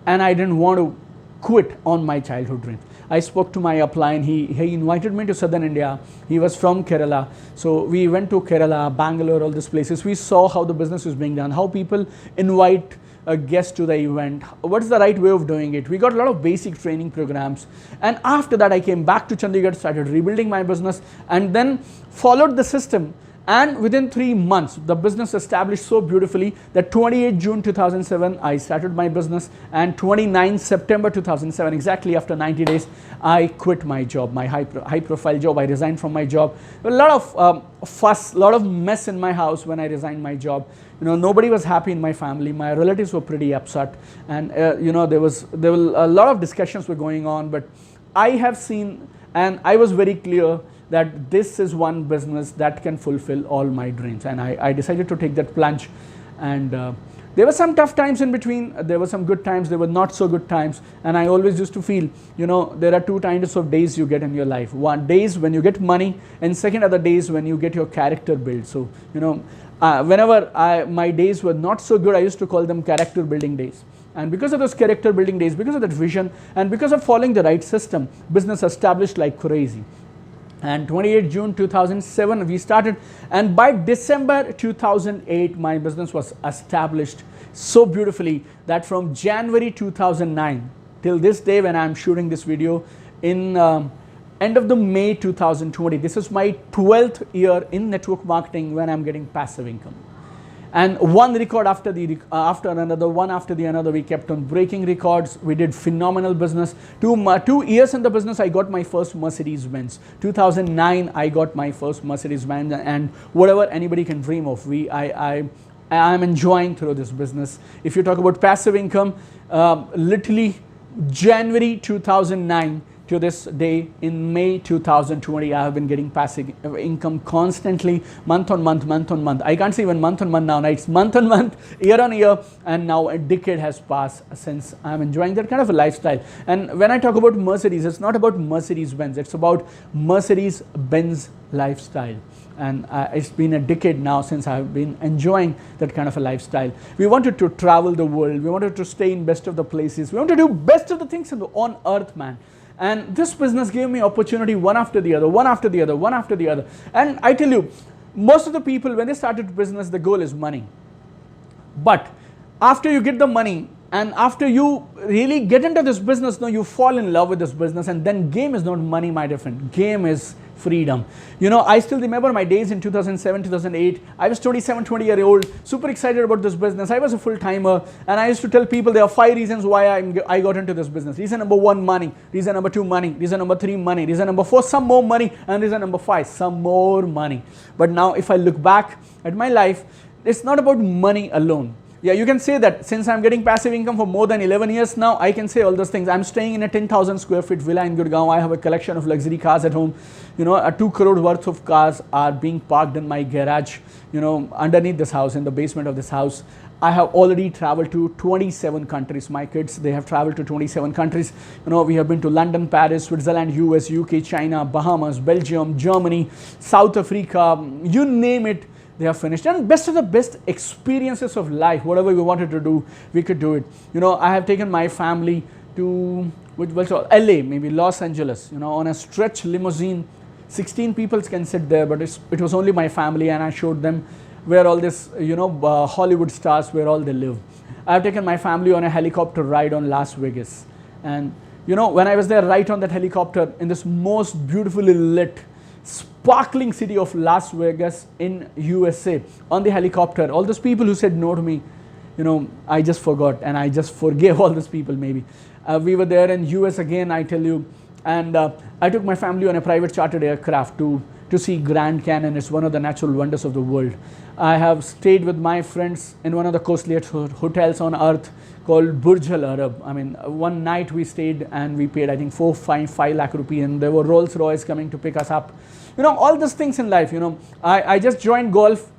And I didn't want to quit on my childhood dreams. I spoke to my upline, he invited me to southern India. He was from Kerala. So we went to Kerala, Bangalore, all these places. We saw how the business was being done, how people invite a guest to the event, what is the right way of doing it. We got a lot of basic training programs, and after that I came back to Chandigarh, started rebuilding my business, and then followed the system. And within 3 months, the business established so beautifully that 28 June 2007, I started my business, and 29 September 2007, exactly after 90 days, I quit my job, my high profile job. I resigned from my job. A lot of fuss, a lot of mess in my house when I resigned my job. You know, nobody was happy in my family. My relatives were pretty upset, and you know, there were a lot of discussions were going on. But I have seen, and I was very clear that this is one business that can fulfill all my dreams, and I decided to take that plunge. And there were some tough times in between, there were some good times, there were not so good times, and I always used to feel, you know, there are two kinds of days you get in your life. One, days when you get money, and second are the days when you get your character built. So you know, whenever my days were not so good, I used to call them character building days. And because of those character building days, because of that vision, and because of following the right system, business established like crazy. And 28 June 2007 we started, and by December 2008 my business was established so beautifully that from January 2009 till this day when I am shooting this video, in end of the May 2020, this is my 12th year in network marketing when I am getting passive income. And one record after another, one after the another, we kept on breaking records. We did phenomenal business. 2 years in the business, I got my first Mercedes-Benz. 2009, I got my first Mercedes-Benz, and whatever anybody can dream of, I am enjoying through this business. If you talk about passive income, literally January 2009 to this day in May 2020, I have been getting passive income constantly, month on month, month on month. I can't say even month on month now, it's month on month, year on year, and now a decade has passed since I'm enjoying that kind of a lifestyle. And when I talk about Mercedes, it's not about Mercedes-Benz, it's about Mercedes-Benz lifestyle. And it's been a decade now since I've been enjoying that kind of a lifestyle. We wanted to travel the world, we wanted to stay in best of the places, we wanted to do best of the things on earth, man. And this business gave me opportunity one after the other, one after the other, one after the other. And I tell you, most of the people, when they started business, the goal is money. But after you get the money, and after you really get into this business, now you fall in love with this business, and then game is not money, my dear friend. Game is freedom. You know, I still remember my days in 2007, 2008. I was 27, 20-year-old, super excited about this business. I was a full-timer, and I used to tell people there are 5 reasons why I got into this business. Reason number 1, money. Reason number 2, money. Reason number 3, money. Reason number 4, some more money. And reason number 5, some more money. But now if I look back at my life, it's not about money alone. Yeah, you can say that since I'm getting passive income for more than 11 years now, I can say all those things. I'm staying in a 10,000 square feet villa in Gurgaon. I have a collection of luxury cars at home. You know, 2 crore worth of cars are being parked in my garage, you know, underneath this house, in the basement of this house. I have already traveled to 27 countries. My kids, they have traveled to 27 countries. You know, we have been to London, Paris, Switzerland, US, UK, China, Bahamas, Belgium, Germany, South Africa, you name it. They have finished, and best of the best experiences of life. Whatever we wanted to do, we could do it. You know, I have taken my family to LA, maybe Los Angeles, you know, on a stretch limousine. 16 people can sit there, but it was only my family, and I showed them where all this, you know, Hollywood stars, where all they live. I have taken my family on a helicopter ride on Las Vegas. And you know, when I was there right on that helicopter in this most beautifully lit, sparkling city of Las Vegas in USA, on the helicopter, all those people who said no to me, you know, I just forgot and I just forgave all those people maybe. We were there in US again, I tell you, and I took my family on a private chartered aircraft to see Grand Canyon. It's one of the natural wonders of the world. I have stayed with my friends in one of the costliest hotels on earth called Burj Al Arab. I mean, one night we stayed and we paid, I think, 5 lakh rupee, and there were Rolls Royce coming to pick us up. You know, all these things in life, you know. I just joined golf,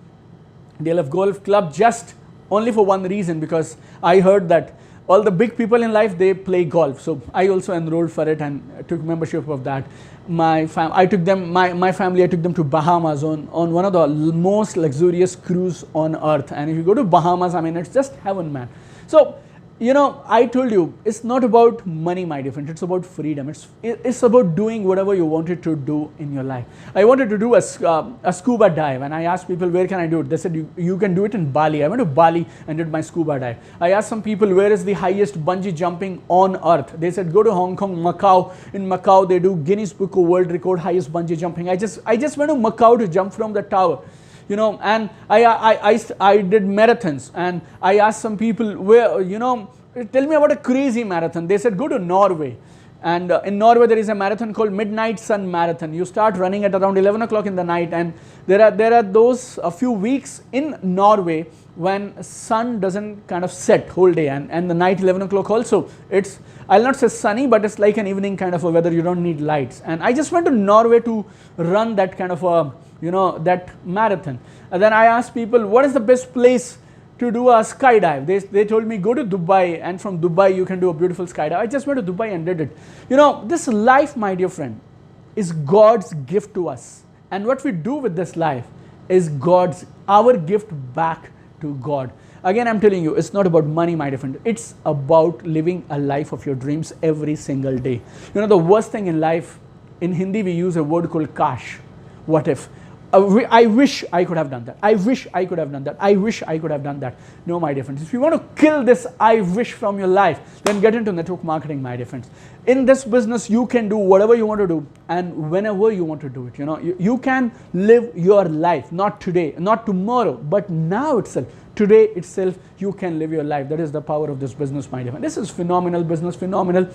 DLF Golf Club, just only for one reason, because I heard that all the big people in life, they play golf. So I also enrolled for it and took membership of that. My family, I took them to Bahamas on one of the most luxurious cruise on earth. And if you go to Bahamas, I mean, it's just heaven, man. So, you know, I told you, it's not about money, my dear friend. It's about freedom. It's about doing whatever you wanted to do in your life. I wanted to do a scuba dive, and I asked people, where can I do it? They said, you can do it in Bali. I went to Bali and did my scuba dive. I asked some people, where is the highest bungee jumping on earth? They said, go to Hong Kong, Macau. In Macau, they do Guinness Book of World Record, highest bungee jumping. I just went to Macau to jump from the tower. You know, and I did marathons, and I asked some people, where, you know, tell me about a crazy marathon. They said, go to Norway. And in Norway, there is a marathon called Midnight Sun Marathon. You start running at around 11 o'clock in the night, and there are those a few weeks in Norway when sun doesn't kind of set whole day, and the night 11 o'clock also, it's, I'll not say sunny, but it's like an evening kind of a weather. You don't need lights. And I just went to Norway to run that kind of a, you know, that marathon. And then I asked people, what is the best place to do a skydive? They told me, go to Dubai, and from Dubai you can do a beautiful skydive. I just went to Dubai and did it. You know, this life, my dear friend, is God's gift to us. And what we do with this life is our gift back to God. Again, I'm telling you, it's not about money, my dear friend. It's about living a life of your dreams every single day. You know, the worst thing in life, in Hindi we use a word called kash. What if? I wish I could have done that. I wish I could have done that. I wish I could have done that. No, my dear friends. If you want to kill this I wish from your life, then get into network marketing, my dear friends. In this business, you can do whatever you want to do and whenever you want to do it. You know, you can live your life, not today, not tomorrow, but now itself. Today itself, you can live your life. That is the power of this business, my dear friend. This is phenomenal business, phenomenal,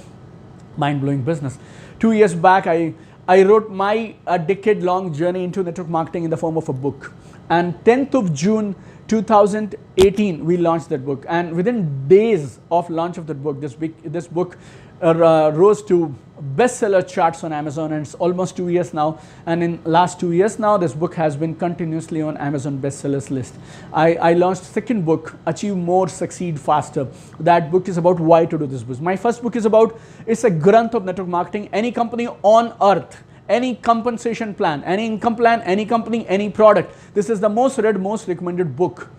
mind-blowing business. 2 years back, I wrote my decade-long journey into network marketing in the form of a book. And 10th of June 2018, we launched that book. And within days of launch of that book, this book rose to bestseller charts on Amazon, and it's almost 2 years now. And in last 2 years now, this book has been continuously on Amazon bestsellers list. I launched second book, Achieve More, Succeed Faster. That book is about why to do this business. My first book is about, it's a Granth of network marketing. Any company on earth, any compensation plan, any income plan, any company, any product. This is the most read, most recommended book,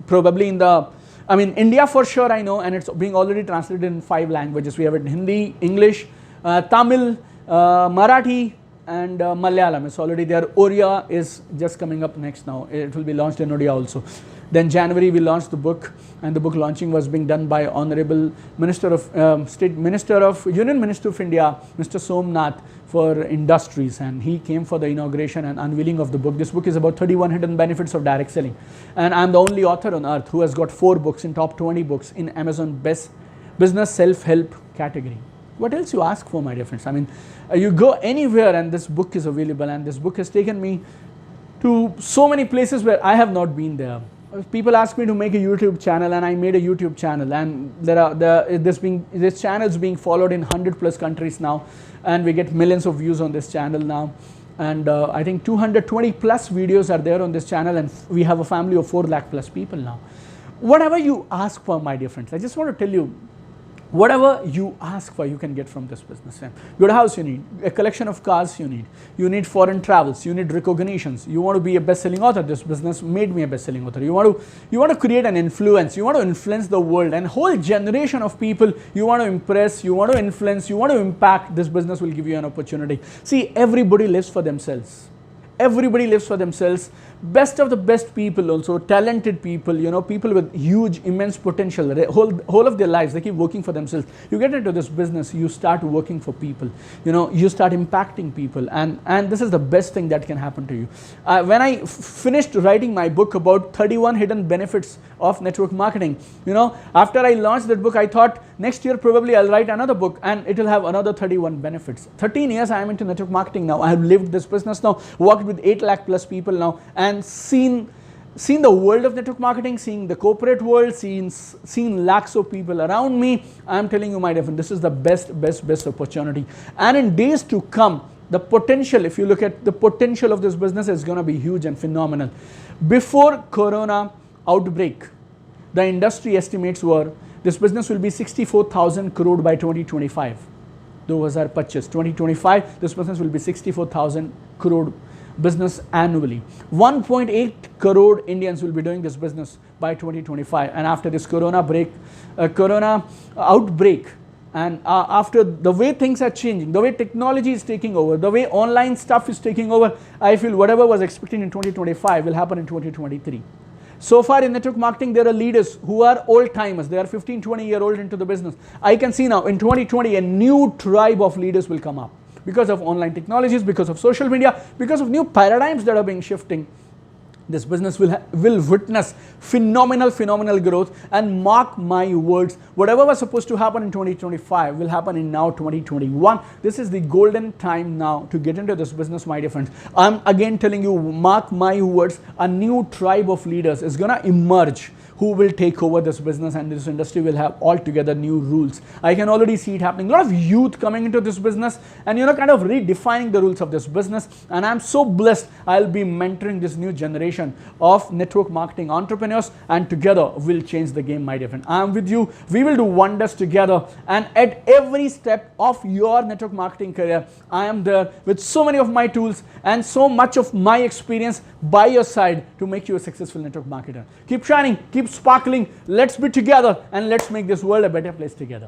probably in the, I mean, India for sure, I know, and it's being already translated in 5 languages. We have it in Hindi, English, Tamil, Marathi, and Malayalam. It's already there. Oriya is just coming up next now. It will be launched in Odia also. Then January we launched the book, and the book launching was being done by Honorable Minister of State Minister of Union Minister of India, Mr. Somnath, for Industries, and he came for the inauguration and unveiling of the book. This book is about 31 hidden benefits of direct selling, and I'm the only author on earth who has got 4 books in top 20 books in Amazon Best Business Self-Help category. What else you ask for, my dear friends? I mean, you go anywhere and this book is available, and this book has taken me to so many places where I have not been there. People ask me to make a YouTube channel, and I made a YouTube channel, and this channel is being followed in 100+ countries now, and we get millions of views on this channel now. And I think 220+ videos are there on this channel, and we have a family of 4 lakh+ people now. Whatever you ask for, my dear friends, I just want to tell you, whatever you ask for, you can get from this business. Good house you need, a collection of cars you need foreign travels, you need recognitions, you want to be a best-selling author. This business made me a best-selling author. You want to create an influence, you want to influence the world, and whole generation of people you want to impress, you want to influence, you want to impact. This business will give you an opportunity. See, everybody lives for themselves. Everybody lives for themselves. Best of the best people, also talented people, people with huge, immense potential. Whole of their lives, they keep working for themselves. You get into this business, you start working for people. You start impacting people, and this is the best thing that can happen to you. When I finished writing my book about 31 hidden benefits of network marketing, after I launched that book, I thought next year probably I'll write another book and it will have another 31 benefits. 13 years I am into network marketing now. I have lived this business now, worked with 8 lakh plus people now, and seen the world of network marketing, seeing the corporate world, seen lakhs of people around me. I am telling you, my dear friend, this is the best opportunity. And in days to come, the potential, if you look at the potential of this business, is going to be huge and phenomenal. Before Corona outbreak, the industry estimates were this business will be 64,000 crore by 2025. 2025, this business will be 64,000 crore business annually. 1.8 crore Indians will be doing this business by 2025. And after this corona outbreak, and after the way things are changing, the way technology is taking over, the way online stuff is taking over, I feel whatever was expected in 2025 will happen in 2023. So far in network marketing, there are leaders who are old timers. They are 15, 20-year-old into the business. I can see now in 2020 a new tribe of leaders will come up because of online technologies, because of social media, because of new paradigms that are being shifting. This business will witness phenomenal growth, and mark my words, whatever was supposed to happen in 2025 will happen in now 2021. This is the golden time now to get into this business, my dear friends. I'm again telling you, mark my words, a new tribe of leaders is gonna emerge who will take over this business, and this industry will have altogether new rules. I can already see it happening. A lot of youth coming into this business and kind of redefining the rules of this business. And I'm so blessed I'll be mentoring this new generation of network marketing entrepreneurs, and together we'll change the game, my dear friend. I'm with you. We will do wonders together, and at every step of your network marketing career, I am there with so many of my tools and so much of my experience by your side to make you a successful network marketer. Keep shining, keep sparkling. Let's be together, and let's make this world a better place together.